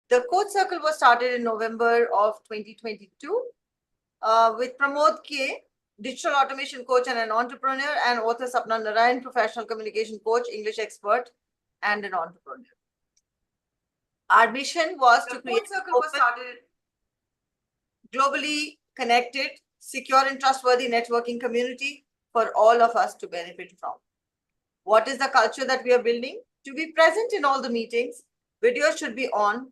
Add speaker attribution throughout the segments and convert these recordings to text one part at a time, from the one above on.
Speaker 1: The Coach Circle was started in November of 2022 with Pramod K, digital automation coach and an entrepreneur, and author Sapna Narayan, professional communication coach, English expert, and an entrepreneur. Our mission was to create globally connected, secure and trustworthy networking community for all of us to benefit from. What is the culture that we are building? To be present in all the meetings, videos should be on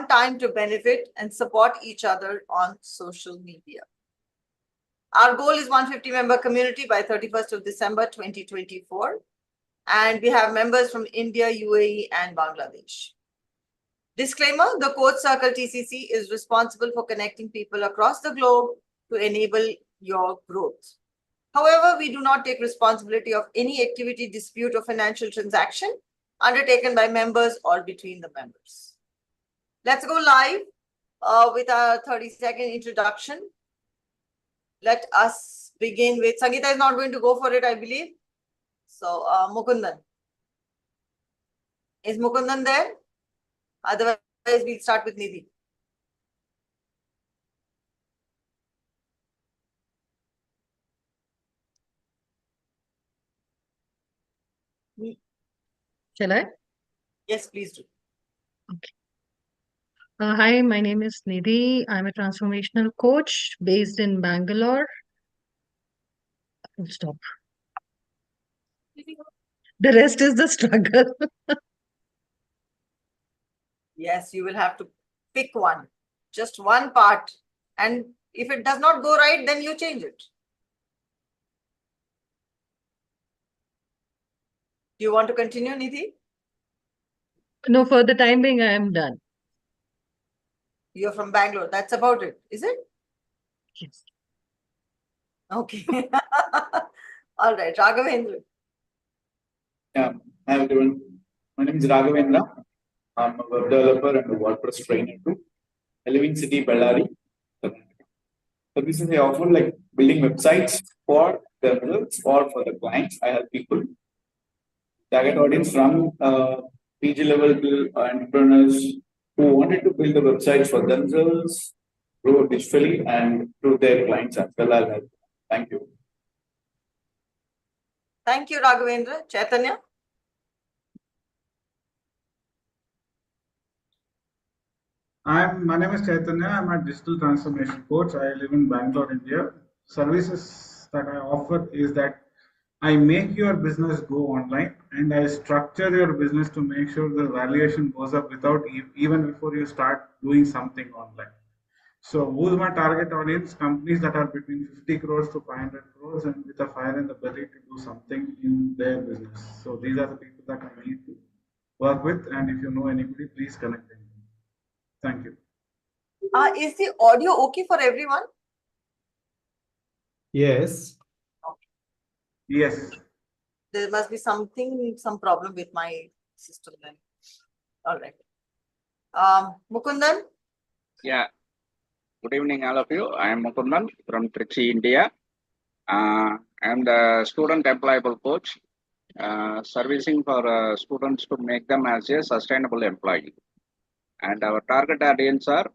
Speaker 1: time to benefit and support each other on social media. Our goal is 150 member community by 31st of December 2024. And we have members from India, UAE, and Bangladesh. Disclaimer, the Coach Circle TCC is responsible for connecting people across the globe to enable your growth. However, we do not take responsibility of any activity, dispute, or financial transaction undertaken by members or between the members. Let's go live with our 30-second introduction. Let us begin with, Sangeeta is not going to go for it, I believe. So, Mukundan. Is Mukundan there? Otherwise, we'll start with Nidhi.
Speaker 2: Shall I?
Speaker 1: Yes, please do.
Speaker 2: Okay. Hi, my name is Nidhi. I'm a transformational coach based in Bangalore. I'll stop. The rest is the struggle.
Speaker 1: Yes, you will have to pick one, just one part. And if it does not go right, then you change it. Do you want to continue, Nidhi?
Speaker 2: No, for the time being, I am done.
Speaker 1: You're from Bangalore. That's about it, is it?
Speaker 2: Yes.
Speaker 1: Okay. All right, Raghavendra.
Speaker 3: Yeah, hi everyone. My name is Raghavendra. I'm a web developer and a WordPress trainer too. I live in city Bellary. Services I offer like building websites for developers or for the clients. I help people. Target audience from PG level to entrepreneurs who wanted to build the websites for themselves, grow digitally, and to their clients as well. I'll help. Thank you.
Speaker 1: Thank you, Raghavendra. Chaitanya.
Speaker 4: My name is Chaitanya. I'm a digital transformation coach. I live in Bangalore, India. Services that I offer is that I make your business go online and I structure your business to make sure the valuation goes up without even before you start doing something online. So who's my target audience? Companies that are between 50 crores to 500 crores and with a fire in the belly to do something in their business. So these are the people that I need to work with. And if you know anybody, please connect them. Thank you.
Speaker 1: Is the audio okay for everyone?
Speaker 5: Yes.
Speaker 4: Yes.
Speaker 1: There must be some problem with my system then. All right. Mukundan?
Speaker 6: Yeah. Good evening, all of you. I am Mukundan from Trichy, India. I am the student employable coach, servicing for students to make them as a sustainable employee. And our target audience are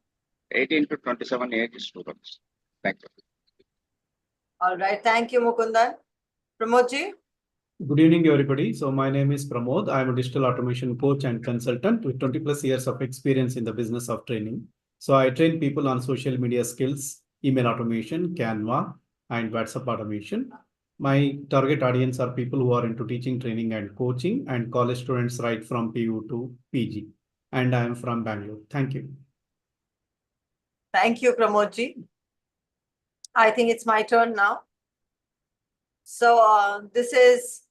Speaker 6: 18 to 27 age students. Thank you.
Speaker 1: All right. Thank you, Mukundan. Pramodji?
Speaker 5: Good evening, everybody. So my name is Pramod. I am a digital automation coach and consultant with 20 plus years of experience in the business of training. So I train people on social media skills, email automation, Canva, and WhatsApp automation. My target audience are people who are into teaching, training, and coaching, and college students right from PU to PG. And I am from Bangalore. Thank you.
Speaker 1: Thank you, Pramodji. I think it's my turn now. So this is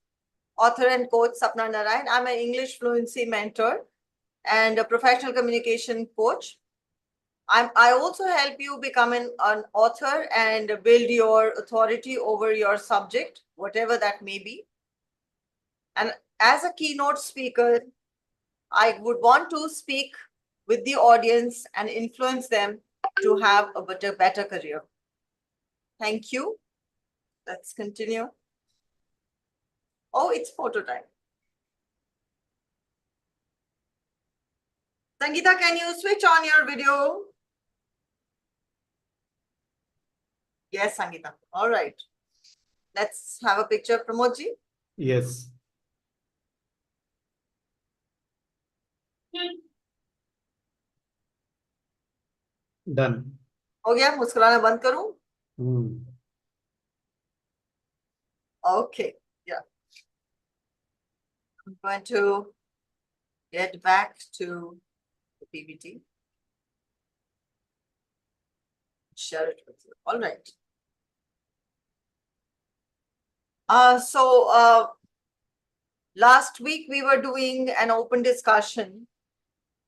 Speaker 1: author and coach Sapna Narayan. I'm an English fluency mentor and a professional communication coach. I also help you become an author and build your authority over your subject, whatever that may be. And as a keynote speaker, I would want to speak with the audience and influence them to have a better career. Thank you. Let's continue. Oh, it's photo time. Sangeeta, can you switch on your video? Yes, Sangeeta. All right. Let's have a picture, Pramodji.
Speaker 5: Yes. Done.
Speaker 1: हो गया मुस्कुराना बंद करूं? Okay, yeah. I'm going to get back to the PPT. Share it with you. All right. Last week we were doing an open discussion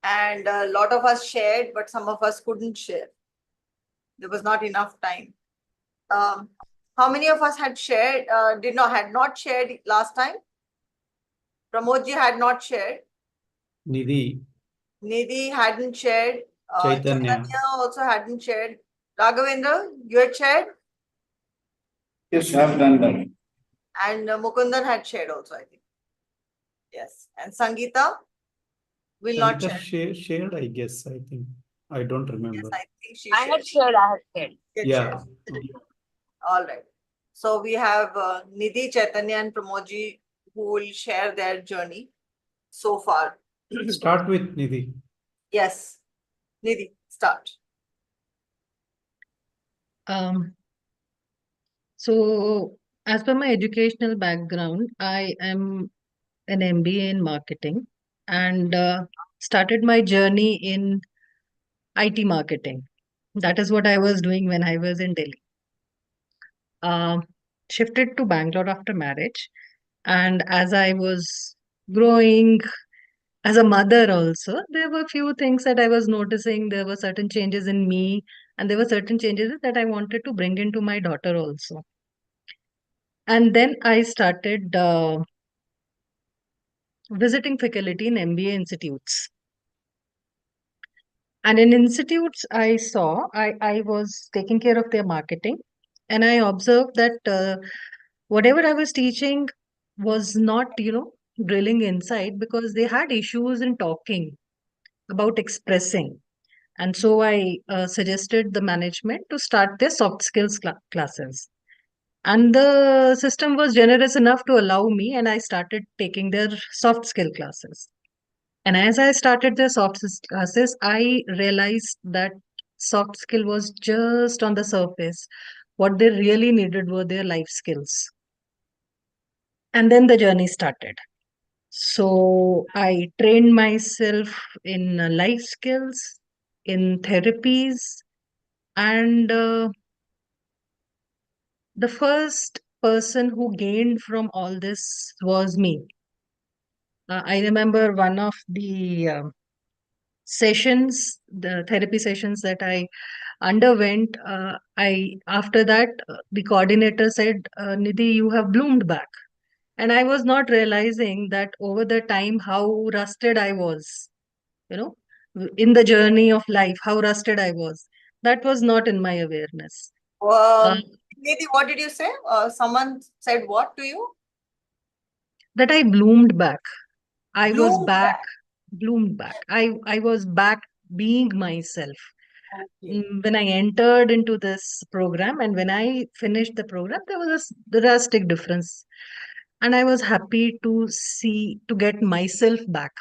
Speaker 1: and a lot of us shared, but some of us couldn't share. There was not enough time. How many of us had shared, had not shared last time? Pramodji had not shared.
Speaker 5: Nidhi,
Speaker 1: Nidhi hadn't shared.
Speaker 5: Chaitanya.
Speaker 1: Chaitanya also hadn't shared. Raghavendra, you had shared?
Speaker 3: Yes, I have done that.
Speaker 1: And Mukundan had shared also, I think. Yes. And Sangeeta will not
Speaker 5: Sangeeta
Speaker 1: share.
Speaker 5: shared, I guess. I think. I don't
Speaker 1: Yes,
Speaker 5: remember.
Speaker 1: I think she
Speaker 7: I
Speaker 1: shared.
Speaker 7: had shared, I had shared.
Speaker 1: She had
Speaker 5: Yeah.
Speaker 1: shared. All right. So we have Nidhi, Chaitanya, and Pramodji who will share their journey so far.
Speaker 5: Start with Nidhi.
Speaker 1: Yes. Nidhi, start.
Speaker 2: So as per my educational background, I am an MBA in marketing and started my journey in IT marketing. That is what I was doing when I was in Delhi. Shifted to Bangalore after marriage. And as I was growing as a mother also, there were few things that I was noticing. There were certain changes in me, and there were certain changes that I wanted to bring into my daughter also. And then I started visiting faculty in MBA institutes. And in institutes, I was taking care of their marketing. And I observed that whatever I was teaching was not, drilling inside because they had issues in talking about expressing. And so I suggested the management to start their soft skills classes. And the system was generous enough to allow me, and I started taking their soft skill classes. And as I started their classes, I realized that soft skill was just on the surface. What they really needed were their life skills. And then the journey started. So I trained myself in life skills, in therapies, and the first person who gained from all this was me. I remember one of the sessions, the therapy sessions that I underwent. I after that the coordinator said, "Nidhi, you have bloomed back," and I was not realizing that over the time how rusted I was. You know, in the journey of life, how rusted I was. That was not in my awareness.
Speaker 1: Nidhi, what did you say? Someone said what to you?
Speaker 2: That I bloomed back. I was
Speaker 1: Bloomed
Speaker 2: back,
Speaker 1: back.
Speaker 2: bloomed back. I was back being myself.
Speaker 1: Okay.
Speaker 2: When I entered into this program and when I finished the program, there was a drastic difference. And I was happy to get myself back.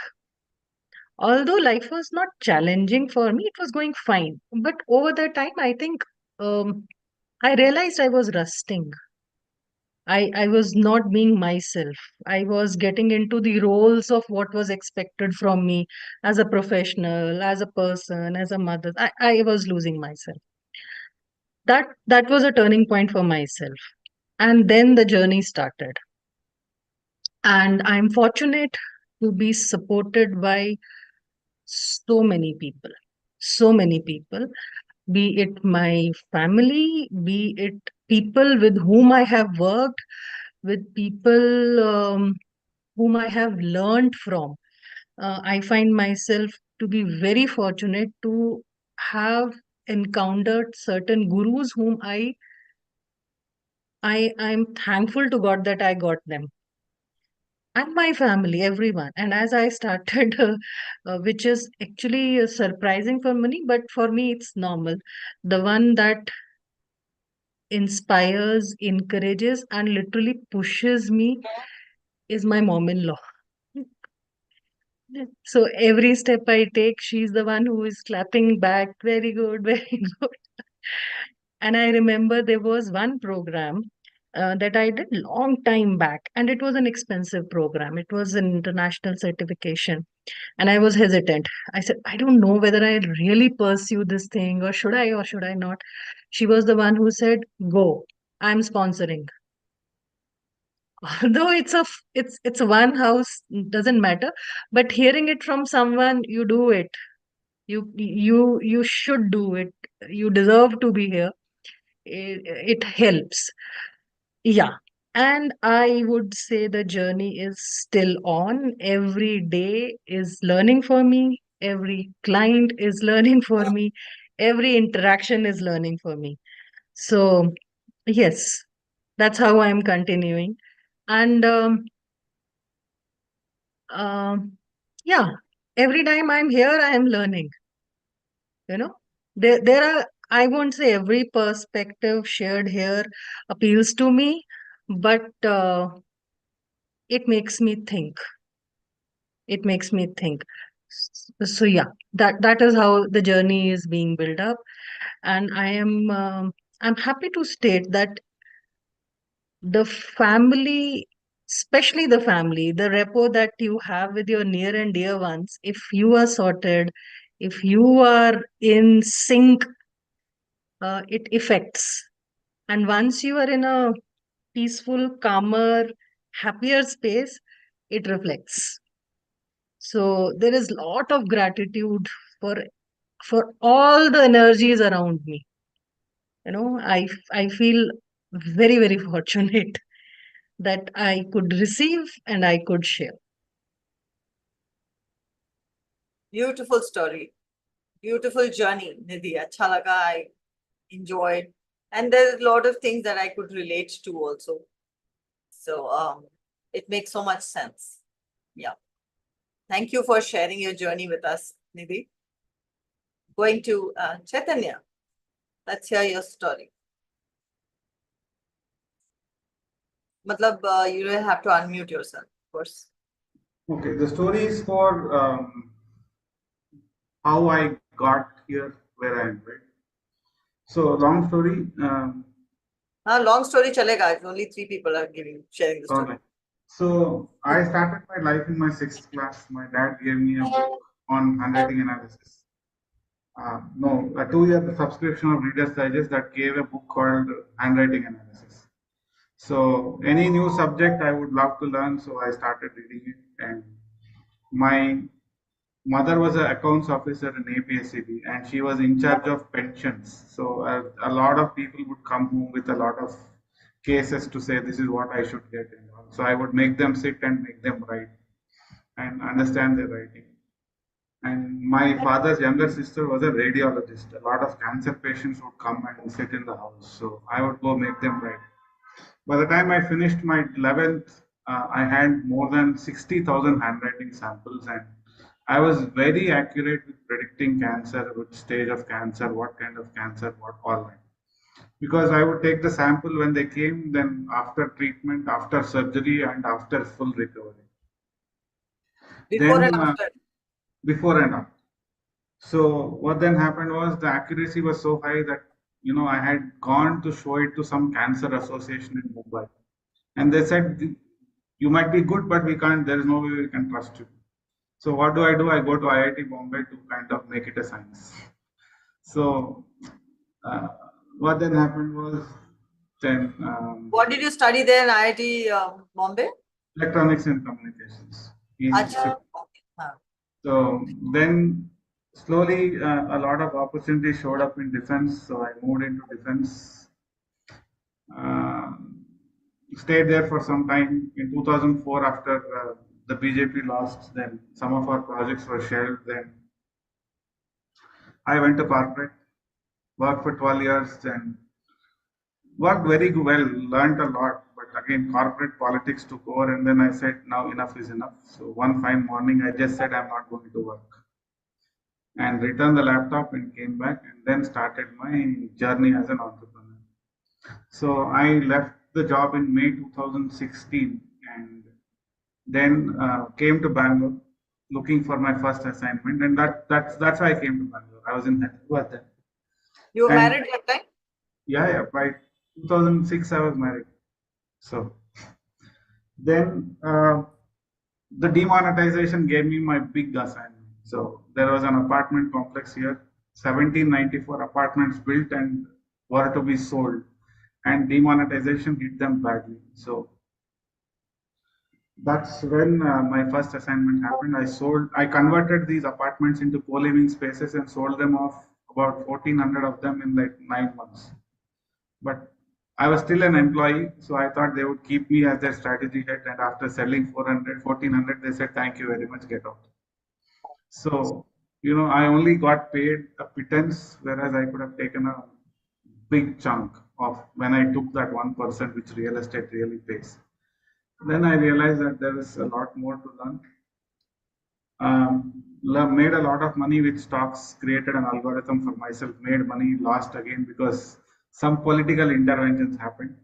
Speaker 2: Although life was not challenging for me, it was going fine. But over the time, I think I realized I was rusting. I was not being myself. I was getting into the roles of what was expected from me as a professional, as a person, as a mother. I was losing myself. That was a turning point for myself. And then the journey started. And I'm fortunate to be supported by so many people. So many people, be it my family, be it people with whom I have worked, with people whom I have learned from. I find myself to be very fortunate to have encountered certain gurus whom I'm thankful to God that I got them. and my family, everyone. And as I started, which is actually surprising for many, but for me, it's normal. The one that inspires, encourages, and literally pushes me is my mom-in-law. So every step I take, she's the one who is clapping back. Very good, very good. And I remember there was one program that I did long time back, and it was an expensive program. It was an international certification, and I was hesitant. I said, I don't know whether I really pursue this thing or should I not. She was the one who said, "Go. I'm sponsoring." Although it's one house, doesn't matter, but hearing it from someone, you do it. You should do it. You deserve to be here. It helps. Yeah. And I would say the journey is still on. Every day is learning for me. Every client is learning for me. Every interaction is learning for me. So, yes, that's how I'm continuing. And um, yeah, every time I'm here, I am learning. You know, there are, I won't say every perspective shared here appeals to me, but it makes me think. It makes me think. So yeah, that is how the journey is being built up, and I'm happy to state that the family, especially the family, the rapport that you have with your near and dear ones, if you are sorted, if you are in sync, it affects. And once you are in a peaceful, calmer, happier space, it reflects. So there is lot of gratitude for for all the energies around me. I feel very fortunate that I could receive and I could share.
Speaker 1: Beautiful story. Beautiful journey, Nidhi. Acha laga, I enjoyed. And there's a lot of things that I could relate to also. So it makes so much sense. Yeah. Thank you for sharing your journey with us, Nidhi. Going to Chaitanya. Let's hear your story. Matlab, you don't have to unmute yourself, of course.
Speaker 4: Okay, the story is for how I got here where I am, right? So, long story.
Speaker 1: Long story chalega. If only 3 people are sharing the story.
Speaker 4: Alright. So, I started my life in my 6th class. My dad gave me a book on handwriting analysis. No, a 2-year subscription of Reader's Digest that gave a book called Handwriting Analysis. So, any new subject I would love to learn, so I started reading it. And my mother was an accounts officer in APSCB and she was in charge of pensions. So a lot of people would come home with a lot of cases to say this is what I should get. And all. So I would make them sit and make them write and understand their writing. And my father's younger sister was a radiologist. A lot of cancer patients would come and sit in the house. So I would go make them write. By the time I finished my 11th, I had more than 60,000 handwriting samples, and I was very accurate with predicting cancer, which stage of cancer, what kind of cancer, what all that. Because I would take the sample when they came, then after treatment, after surgery, and after full recovery.
Speaker 1: Before and
Speaker 4: Then
Speaker 1: after.
Speaker 4: before and after. So what then happened was the accuracy was so high that I had gone to show it to some cancer association in Mumbai, and they said you might be good, but we can't. There is no way we can trust you. So what do? I go to IIT Bombay to kind of make it a science. So uh, what then happened was then
Speaker 1: What did you study there in IIT Bombay?
Speaker 4: electronics and communications.
Speaker 1: Acha. Okay.
Speaker 4: So then slowly a lot of opportunities showed up in defense. So I moved into defense. Uh, Stayed there for some time. In 2004, after the BJP lost, then some of our projects were shelved. Then I went to corporate, worked for 12 years, and worked very well, learned a lot. But again, corporate politics took over, and then I said, now enough is enough. So one fine morning, I just said I'm not going to work and returned the laptop and came back and then started my journey as an entrepreneur. So I left the job in May 2016 and then came to Bangalore looking for my first assignment, and that's why I came to Bangalore. I was in Hyderabad then.
Speaker 1: You were
Speaker 4: And-
Speaker 1: married that time?
Speaker 4: Yeah, by 2006 I was married. So then the demonetization gave me my big assignment. So there was an apartment complex here, 1794 apartments built and were to be sold, and demonetization hit them badly. So that's when my first assignment happened. I converted these apartments into co-living spaces and sold them off, about 1,400 of them in like 9 months. But I was still an employee, so I thought they would keep me as their strategy head. And after selling 1,400, they said, thank you very much, get out. So, I only got paid a pittance, whereas I could have taken a big chunk of when I took that 1%, which real estate really pays. Then I realized that there is a lot more to learn. Made a lot of money with stocks, created an algorithm for myself, made money, lost again because some political interventions happened.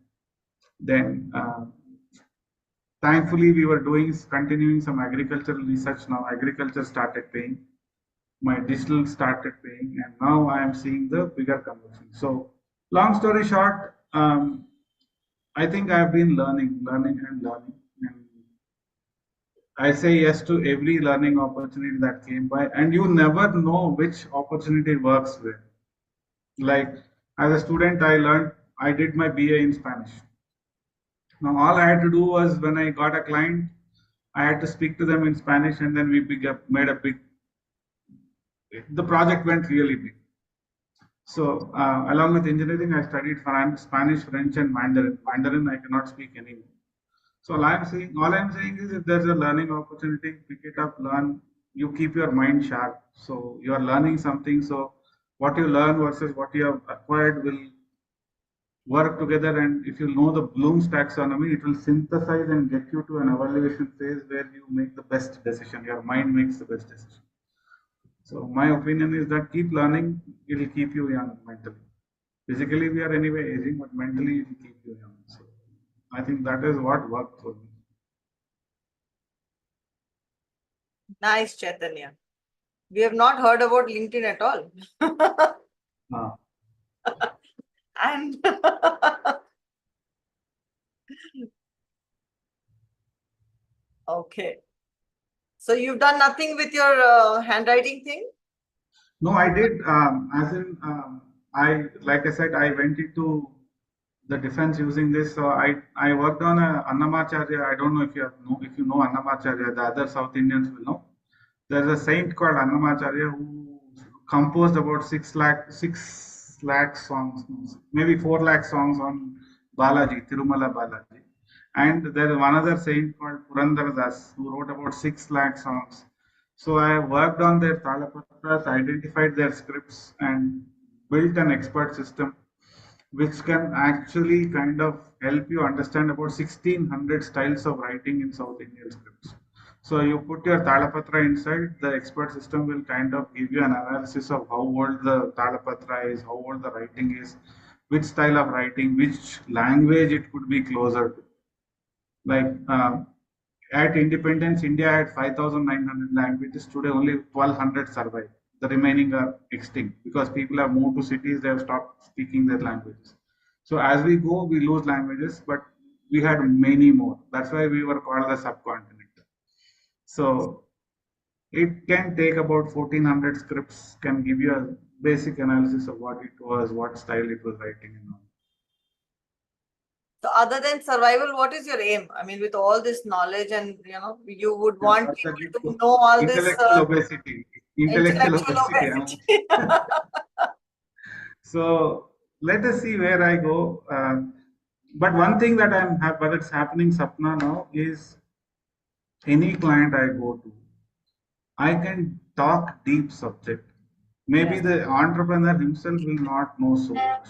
Speaker 4: Then, thankfully, we were continuing some agricultural research. Now, agriculture started paying. My digital started paying, and now I am seeing the bigger conversion. So, long story short, I think I have been learning. And I say yes to every learning opportunity that came by, and you never know which opportunity works where. Like as a student, I did my BA in Spanish. Now all I had to do was when I got a client, I had to speak to them in Spanish, and then we made a big. The project went really big. So along with engineering, I studied Spanish, French, and Mandarin. Mandarin I cannot speak anymore. So all I'm saying is if there's a learning opportunity, pick it up, learn. You keep your mind sharp. So you are learning something. So what you learn versus what you have acquired will work together. And if you know the Bloom's taxonomy, it will synthesize and get you to an evaluation phase where you make the best decision. Your mind makes the best decision. So my opinion is that keep learning. It will keep you young mentally. Physically, we are anyway aging, but mentally it will keep you young. So I think that is what worked for me.
Speaker 1: Nice, Chaitanya. We have not heard about LinkedIn at all. And okay. So you've done nothing with your handwriting thing?
Speaker 4: No, I did. Like I said, I went into the defense using this. So I worked on a Annamacharya. I don't know if you know Annamacharya. The other South Indians will know. There's a saint called Annamacharya who composed about 6 lakh songs, maybe 4 lakh songs on Balaji, Tirumala Balaji. And there is one other saint called Purandara Das who wrote about 6 lakh songs. So I worked on their Talapatras, identified their scripts, and built an expert system which can actually kind of help you understand about 1600 styles of writing in South Indian scripts. So you put your Talapatra inside, the expert system will kind of give you an analysis of how old the Talapatra is, how old the writing is, which style of writing, which language it could be closer to. Like at independence, India had 5,900 languages. Today, only 1,200 survive. The remaining are extinct because people have moved to cities. They have stopped speaking their languages. So as we go, we lose languages, but we had many more. That's why we were called the subcontinent. So it can take about 1,400 scripts, can give you a basic analysis of what it was, what style it was writing and all.
Speaker 1: So other than survival, what is your aim? I mean, with all this knowledge and, you would want people to know all this.
Speaker 4: Intellectual obesity. Intellectual obesity. So let us see where I go. But one thing that it's happening, Sapna, now is any client I go to, I can talk deep subject. Maybe the entrepreneur himself will not know so much.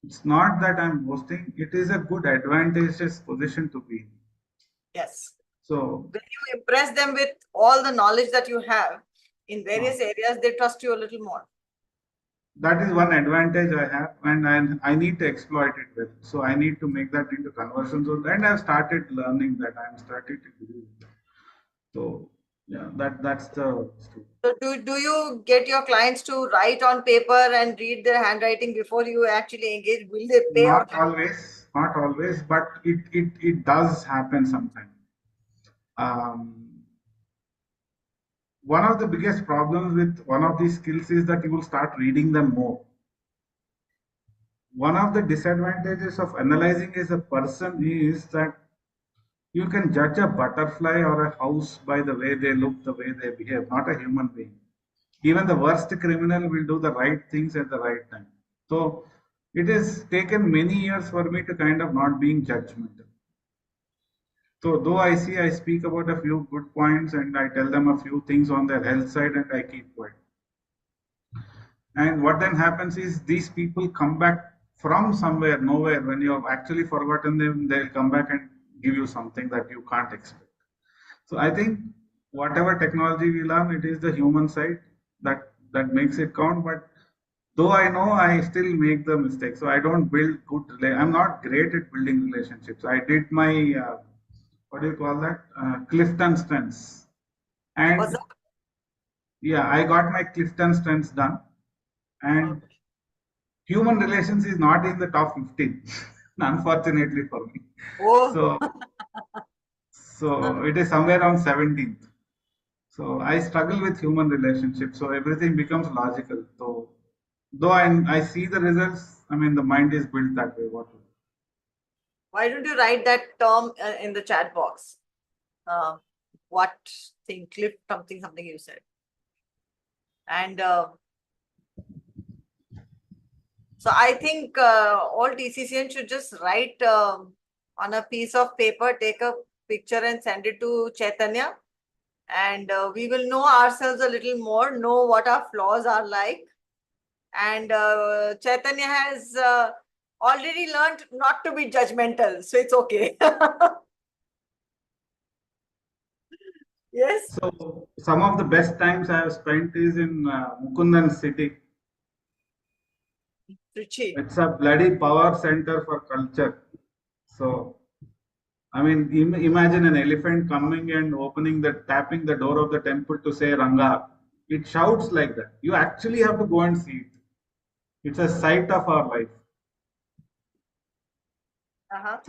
Speaker 4: It's not that I'm boasting. It is a good advantageous position to be in.
Speaker 1: Yes.
Speaker 4: So
Speaker 1: When you impress them with all the knowledge that you have in various areas, they trust you a little more.
Speaker 4: that is one advantage I have, and I need to exploit it well. So I need to make that into conversions, and I've started learning that. I'm starting to do it. So yeah, that's the story.
Speaker 1: So do you get your clients to write on paper and read their handwriting before you actually engage? Will they pay or
Speaker 4: Not always, but it does happen sometimes. One of the biggest problems with one of these skills is that you will start reading them more. One of the disadvantages of analyzing as a person is that you can judge a butterfly or a house by the way they look, the way they behave, not a human being. Even the worst criminal will do the right things at the right time. So it has taken many years for me to kind of not being judgmental. So though I speak about a few good points and I tell them a few things on their health side and I keep quiet. And what then happens is these people come back from somewhere, nowhere. When you have actually forgotten them, they'll come back and give you something that you can't expect. So I think whatever technology we learn, it is the human side that makes it count. But though I know, I still make the mistake. So I don't build I'm not great at building relationships. I did my what do you call that? Clifton strengths. And
Speaker 1: was that?
Speaker 4: yeah, I got my Clifton strengths done. And human relations is not in the top 15, unfortunately for me.
Speaker 1: Oh,
Speaker 4: So it is somewhere around 17th. So I struggle with human relationships. So everything becomes logical. So though I see the results, I mean the mind is built that way.
Speaker 1: why don't you write that term in the chat box? What thing, clip something you said. And so I think all TCCN should just write on a piece of paper, take a picture and send it to Chaitanya. And we will know ourselves a little more, know what our flaws are like. And Chaitanya has already learned not to be judgmental, so it's okay. Yes.
Speaker 4: So some of the best times I have spent is in Mukundan city.
Speaker 1: Trichy.
Speaker 4: It's a bloody power center for culture. So I mean, imagine an elephant coming and tapping the door of the temple to say Ranga. It shouts like that. You actually have to go and see it. It's a sight of our life.
Speaker 1: Uh-huh.